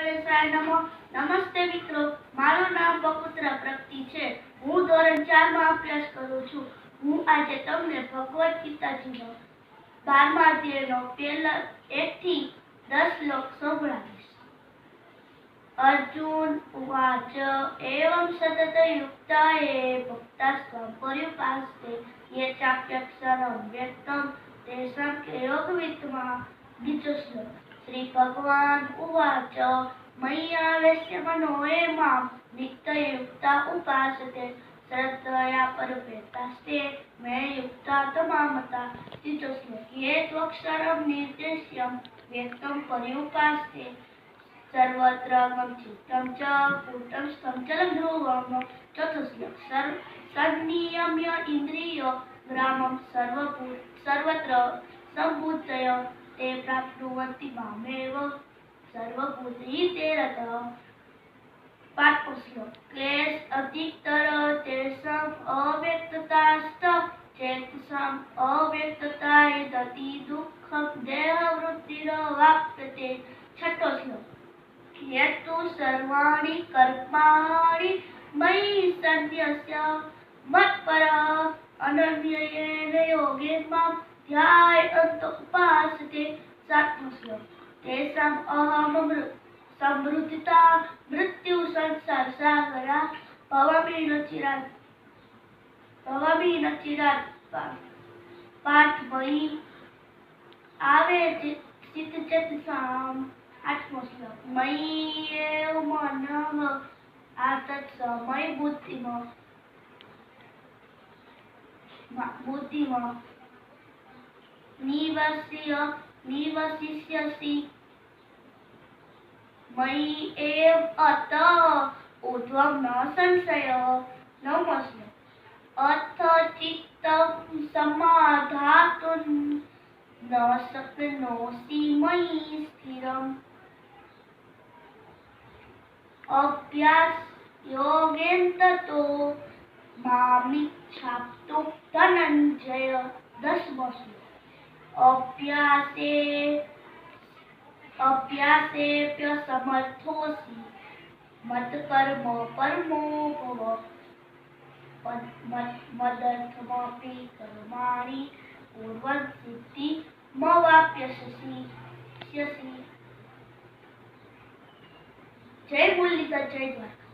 ગણેશાય નમઃ। નમસ્તે મિત્રો, મારું નામ બકુત્રા પ્રગતિ છે। હું ધોરણ 4 માં અભ્યાસ કરું છું। હું આજે તમને ભગવદ ગીતાજીનો 12મા અધ્યાયનો પહેલા 1 થી 10 શ્લોક સંભળાવીશ। अर्जुन उवाच एवं सतत युक्ताये भक्तास्त्वं पर्युपासते ये चाप्यक्षरं व्यक्तं तेषां के योगवित्तमः। बीजो श्लोक। श्री भगवान उवाच मय्यावेश्य मनो ये मां नित्ययुक्ता उपासते श्रद्धया परमेतास्ते मे युक्ता तमामता। तीजो श्लोक। ये त्वक्षरं निर्देश्यं व्यक्तं पर्युपासते सर्वत्र चित्तं च कूटं स्थं ध्रुवम्। चौथो श्लोक। सन्नियम्य इन्द्रियो ग्रामं सर्वत्र सम्भूतय ते प्राप्नुवन्ति मामेव सर्वभूतहिते रतः। पाठो श्लोक। क्लेश अधिकतर तेषाम् अव्यक्ततास्त चेतसाम् अव्यक्तता यदति दुःखं देहवृत्तिरवाप्यते। छठो श्लोक। यत्तु सर्वाणि कर्माणि मयि सन्न्यस्य मत्परः अनन्येन योगेन मां ध्यायन्त उपासते। सातमो श्लोक। तेषाम् अहं समृद्धिता मृत्यु संसार सागरा भवामि न चिरात्। पाठ मयि आवे चित्तचेतसाम्। आठमो श्लोक। मयि एव मनः आतत्स मयि बुद्धिमः निवसिष्यसि मयि एव अतः ऊर्ध्वं न संशयः। नवमो श्लोक। अथ चित्तं समाधातुं न शक्नोषि मयि स्थिरम् अभ्यास योगेन ततो मामिच्छाप्तुं धनञ्जय। दसमो श्लोक। अभ्यासेऽप्यसमर्थोऽसि मत्कर्म परमो भव मदर्थमपि कर्माणि कुर्वन् सिद्धिमवाप्स्यसि। जय मुरलीधर, जय द्वारका।